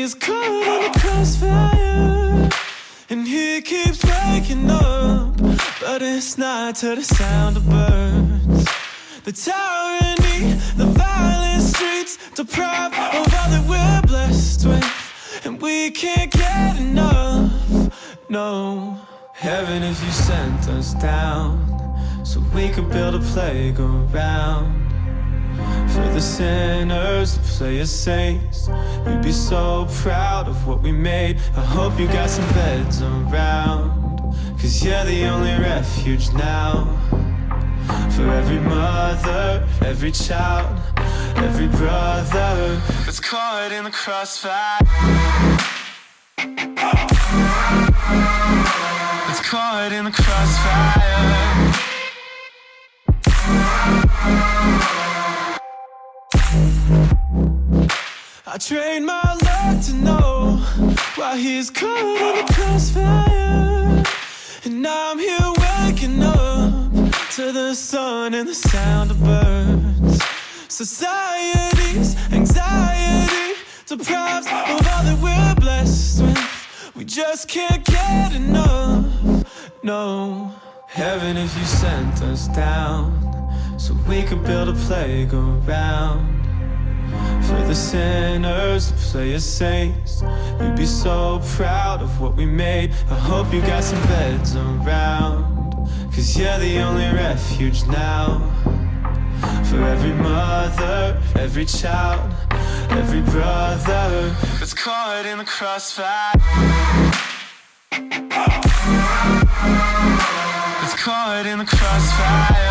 he's caught in the crossfire, and he keeps waking up, but it's not to the sound of birds. The tyranny, the violent streets, deprived of all that we're blessed with, and we can't get enough, no. Heaven, if you sent us down, so we could build a playground for the sinners to play as saints. You'd be so proud of what we made. I hope you got some beds around, 'cause you're the only refuge now. For every mother, every child, every brother that's caught in the crossfire, that's caught in the crossfire. I trained my luck to know why he's caught in the crossfire, and now I'm here waking up to the sun and the sound of birds. Society's anxiety deprives of all that we're blessed with. We just can't get enough, no. Heaven, if you sent us down, so we could build a playground for the sinners to play as saints. You'd be so proud of what we made. I hope you got some beds around, 'cause you're the only refuge now. For every mother, every child, every brother that's caught in the crossfire, that's caught in the crossfire.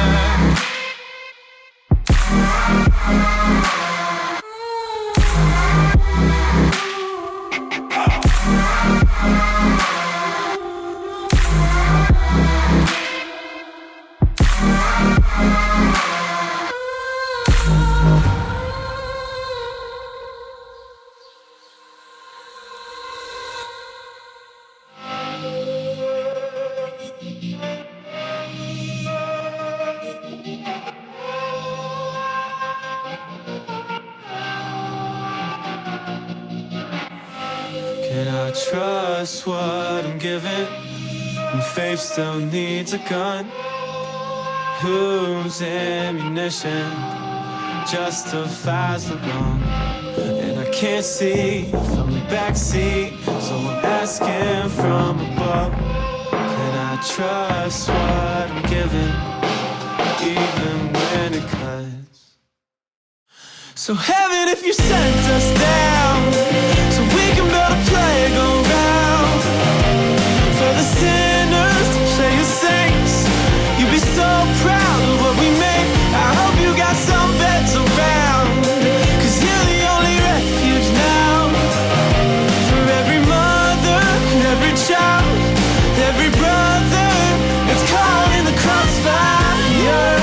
Can I trust what I'm given when faith still needs a gun? Whose ammunition justifies the wrong? And I can't see from the backseat, so I'm asking from above. Can I trust what I'm given, even when it cuts? So heaven, if you sent us down, so we can build a playground for the sinners to play as saints. You'd be so proud of what we made. I hope you got some beds around, 'cause you're the only refuge now. For every mother, every child, every brother that's caught in the crossfire,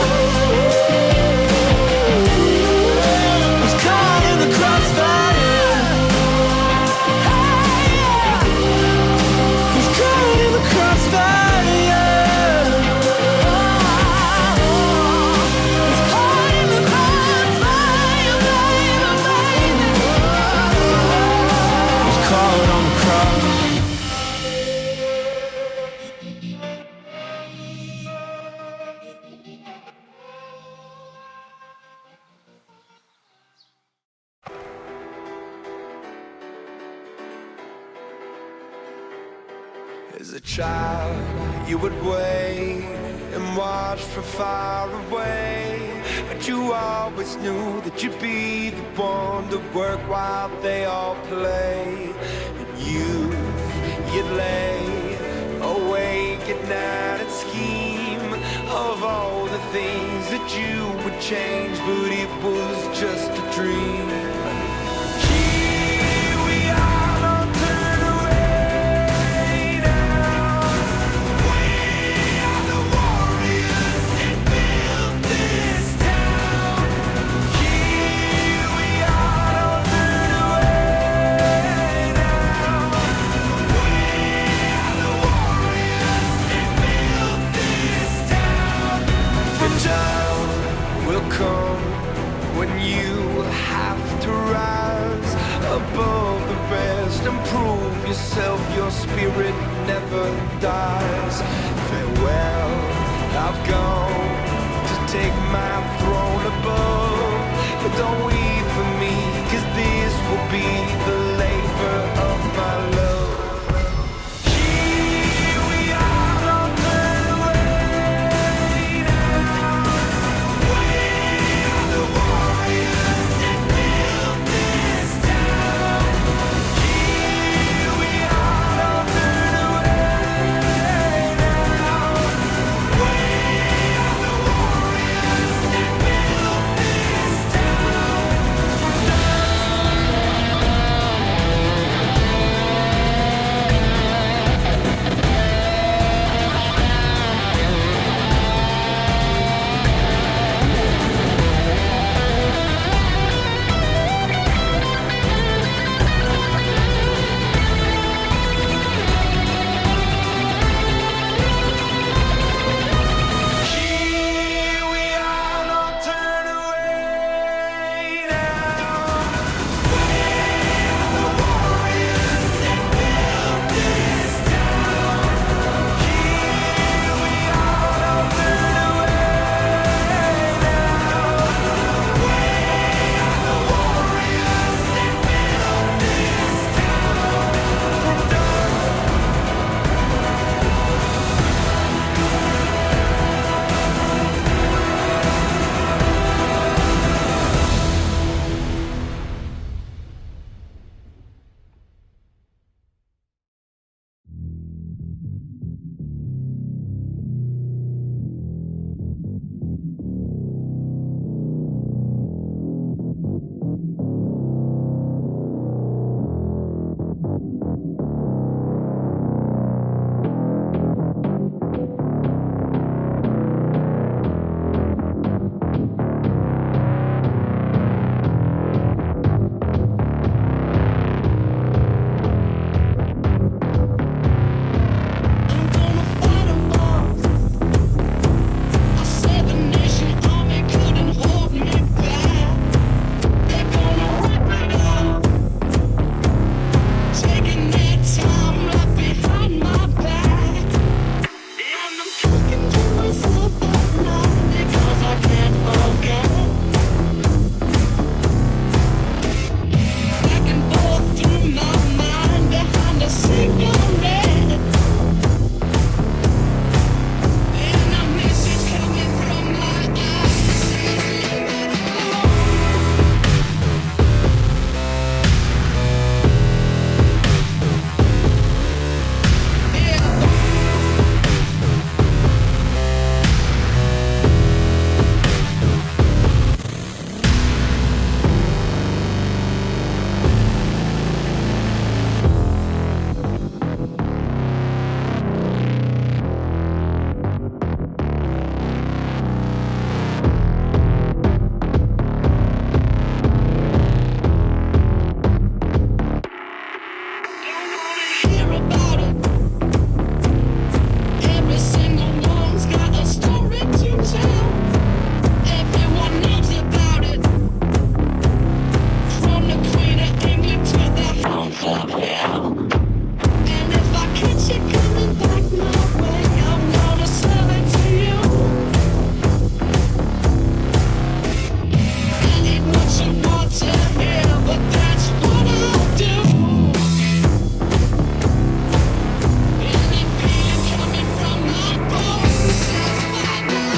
that's caught in the crossfire, that's caught in the crossfire. As a child, you would wait and watch from far away, but you always knew that you'd be the one to work while they all play. And you'd lay awake at night and scheme of all the things that you would change, but it was just a dream. Come when you have yourself, your spirit never dies. Farewell, I've gone to take my throne above. But don't weep for me, 'cause this will be the labor of my love. Here we are, don't turn away now. We are the warriors that built this town. Here we are, don't turn away now. We are the warriors that built this town. Here we are, don't turn away now. We are the warriors that built this town. Here we are, don't turn away now. We are the warriors that built this town. From dark I'm gonna fight 'em all. I said the nation army couldn't hold me back. They're gonna rip it off, taking their time right behind my back. And I'm talking to myself at night because I can't forget. Back and forth through my mind behind a cigarette. And I miss it coming from my eyes. Don't wanna hear about it. Every single one's got a story to tell. Everyone knows about it. From the Queen of England to the Hounds of Hell. And if I catch you coming back my way, I'm gonna sell it to you. I ain't what you want to hear, but that's what I'll do. Any pain coming from my bones says bye now.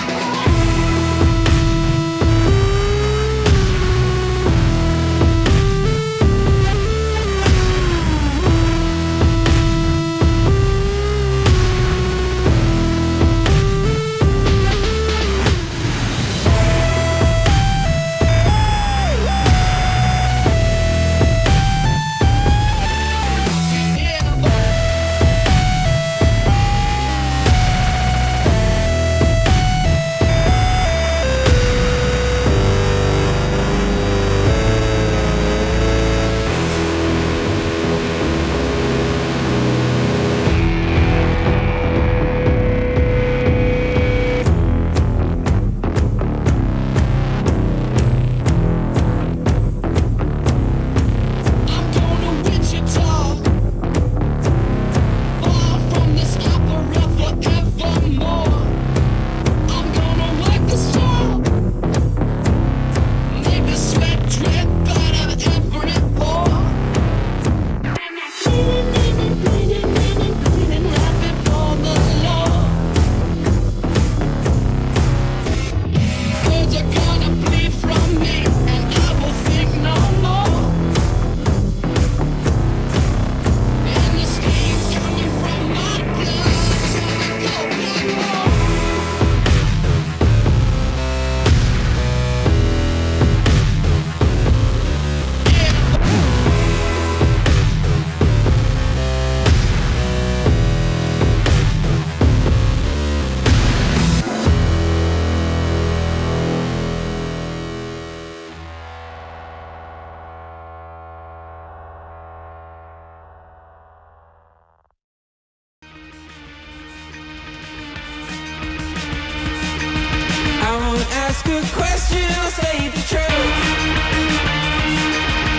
ask a question, I'll state the truth.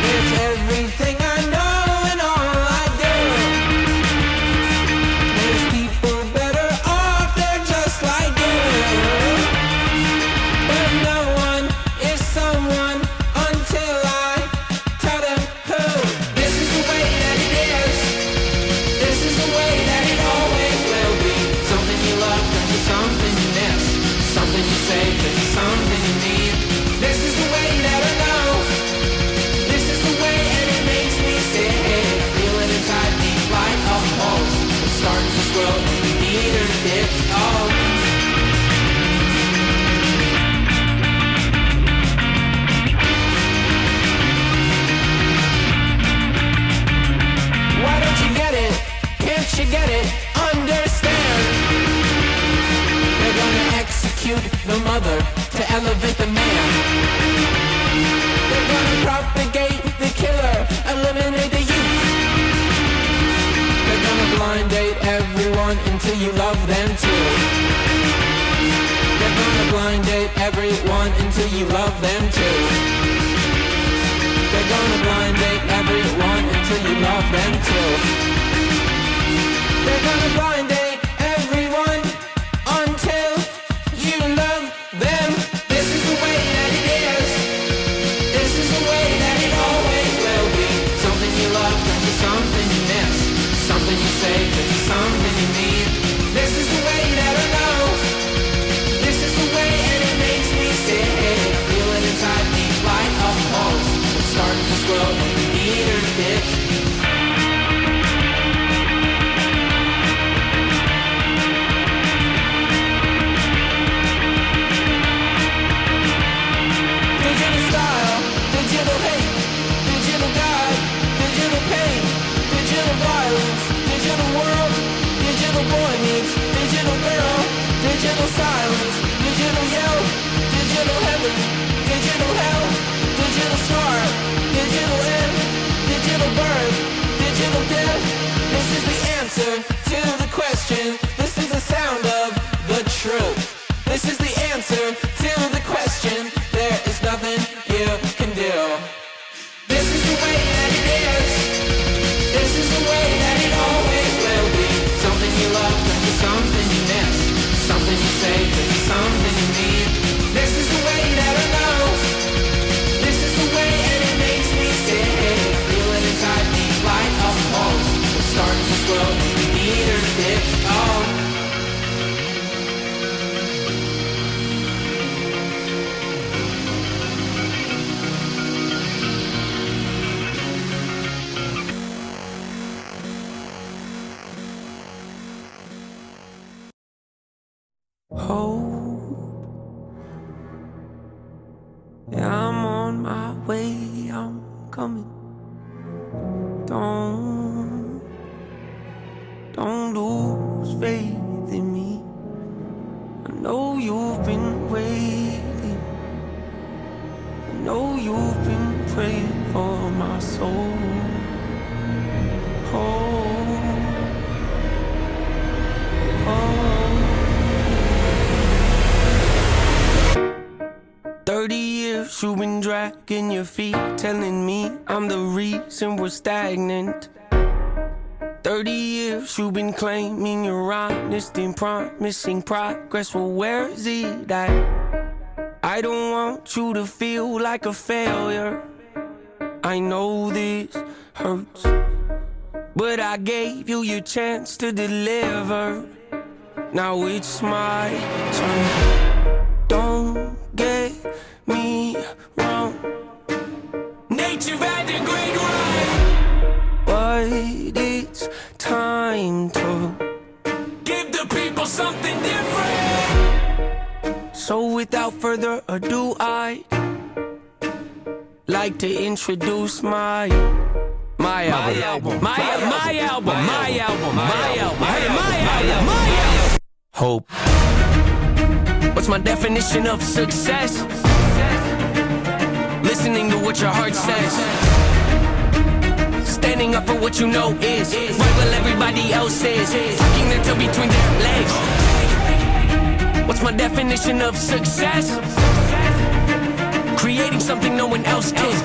It's everything I know and all I do. There's people better off, they're just like you. But no one is someone until I tell them who. This is the way that it is. This is the way that it always will be. Something you love turns to something you miss. Something you say turns to something you need. This is the way that I know. This is the way and it makes me sick. I feel it inside me like a pulse. It's starting to swirl and you need her to dip. Oh. Why don't you get it? Can't you get it? Understand? They're gonna execute the mother to elevate the man. They're gonna propagate the killer, eliminate the youth. They're gonna blind date everyone until you love them too. They're gonna blind date everyone until you love them too. They're gonna blind date everyone until you love them too. They're gonna blind date everyone until you love them. This is the way that it is. This is the way that it always will be. Something you love turns to something you miss. Something you say turns to something you need. This is the way that I know. This is the way and it makes me sick. I feel it inside me like a pulse. It's starting to swirl and you need her to dip. Digital style, digital hate, digital guide, digital pain, digital violence, digital world, digital boy meets digital girl, digital silence, digital yell, digital heaven, digital hell, digital start, digital end, digital birth, digital death. This is the answer to the question. This is the sound of the truth. This is the answer to the question. There is nothing you can do. This is the way that it is. This is the way that it always will be. Something you love turns to something you miss. Something you say turns to something you need. This is the way that I know. This is the way and it makes me sick. I feel it inside me like a pulse. It's starting to swirl and you need her to dip. Oh. Hope, yeah, I'm on my way, I'm coming. Don't lose faith in me. I know you've been waiting. I know you've been praying for my soul. Hope, hope. 30 years you've been dragging your feet, telling me I'm the reason we're stagnant. 30 years you've been claiming you're honest and promising progress. Well, where is it at? I don't want you to feel like a failure. I know this hurts, but I gave you your chance to deliver. Now it's my turn. Don't get me wrong, nature had a great run, but it's time to give the people something different. So without further ado, I'd like to introduce my album. Hope. What's my definition of success? Listening to what your heart says. Standing up for what you know is right while everybody else is tucking their tail between their legs. What's my definition of success? creating something no one else can.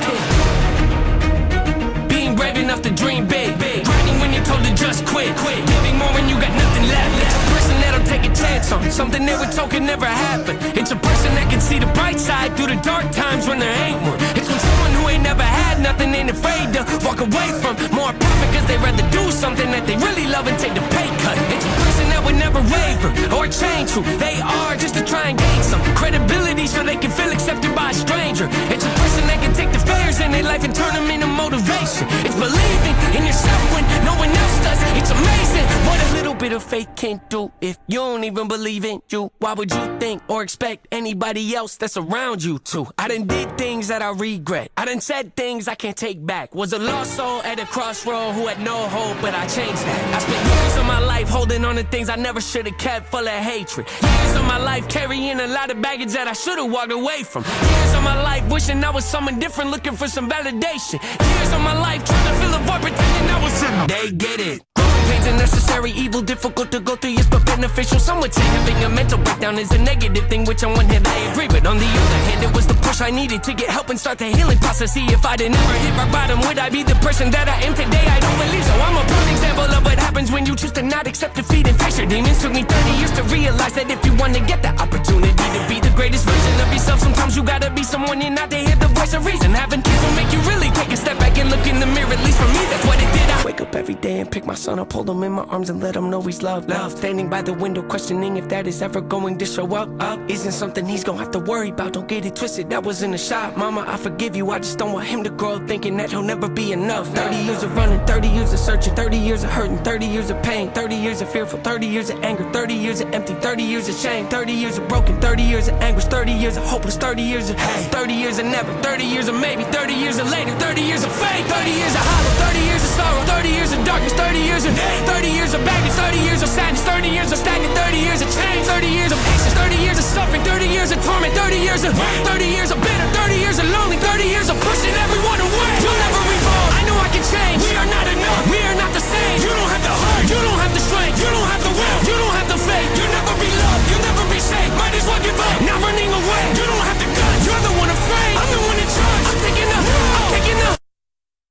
Being brave enough to dream big, grinding when you're told to just quit, giving more when you got nothing left. It's a person that'll take a chance on something they were told could never happen. It's a person that can see the bright side through the dark times when there ain't one. It's when someone who ain't never had nothing ain't afraid to walk away from more profit, cause they rather do something that they really love and take the pay cut. It's a person that would never waver or change who they are just to try and gain some credibility so they can feel accepted by a stranger. It's a person that can take the failures in their life and turn them into motivation. It's believing in yourself when no one else does. It's amazing what a little bit of faith can do. If you don't even believe in you, why would you think or expect anybody else that's around you to? I done did things that I regret. I done said things I can't take back. Was a lost soul at a crossroad who had no hope, but I changed that. I spent years of my life holding on to things I never should have kept, full of hatred. Years of my life carrying a lot of baggage that I should have walked away from. Years of my life wishing I was someone different, looking for some validation. Years of my life trying to fill a void, pretending I was him. They get it. Growing pains are necessary, evil, difficult to go through, yes, but beneficial. Some would say having a mental breakdown is a negative thing, which on one hand I agree, but on the other hand, it was the push I needed to get help and start the healing process. See, if I didn't ever hit rock bottom, would I be the person that I am today? I don't believe so. I'm a perfect example of what happens when you choose to not accept defeat and face your demons. Took me 30 years to realize that if you want to get the opportunity to be the greatest version of yourself, sometimes you gotta be someone you're not to hear the voice of reason. Having kids will make you really take a step back and look in the mirror. At least for me, that's what it did. I wake up every day and pick my son up, hold him in my arms and let him know he's loved. Standing by the window questioning if that is ever going to show up. Isn't something he's gonna have to worry about. Don't get it twisted, that was in a shot. Mama, I forgive you, I just don't want him to grow up thinking that he'll never be enough. 30 years of running, 30 years of searching, 30 years of hurting, 30 years of pain, 30 years of fearful, 30 years of anger, 30 years of empty, 30 years of shame, 30 years of broken, 30 years of anguish, 30 years of hopeless, 30 years of hate, 30 years of never, 30 years of maybe, 30 years of later, 30 years of faith, 30 years of hollow, 30 years of sorrow, 30 years of darkness, 30 years of hate, 30 years of baggage, 30 years of sadness, 30 years of stagnant, 30 years of change, 30 years of patience, 30 years of suffering, 30 years of torment, 30 years of 30 years of